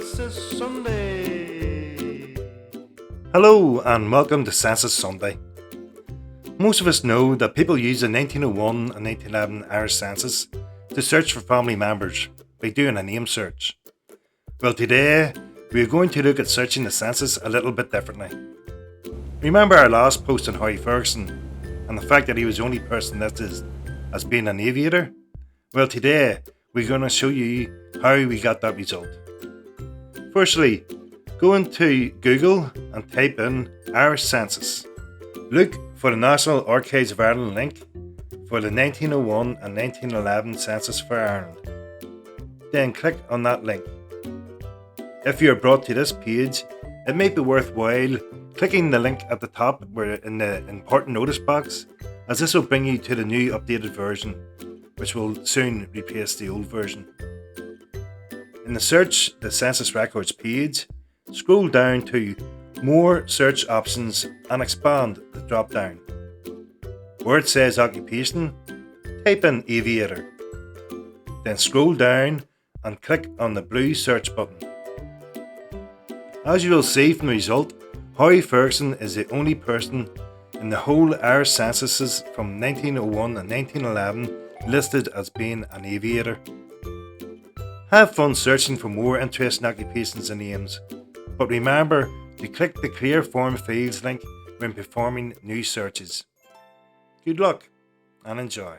Census Sunday. Hello and welcome to Census Sunday. Most of us know that people used the 1901 and 1911 Irish Census to search for family members by doing a name search. Well, today we are going to look at searching the census a little bit differently. Remember our last post on Howie Ferguson and the fact that he was the only person listed as being an aviator? Well, today we're going to show you how we got that result. Firstly, go into Google and type in Irish Census. Look for the National Archives of Ireland link for the 1901 and 1911 Census for Ireland. Then click on that link. If you are brought to this page, it may be worthwhile clicking the link at the top in the important notice box, as this will bring you to the new updated version, which will soon replace the old version. In the Search the Census Records page, scroll down to More Search Options and expand the drop down. Where it says Occupation, type in Aviator. Then scroll down and click on the blue search button. As you will see from the result, Howie Ferguson is the only person in the whole Irish censuses from 1901 and 1911 listed as being an aviator. Have fun searching for more interesting occupations and names, but remember to click the Clear Form Fields link when performing new searches. Good luck and enjoy.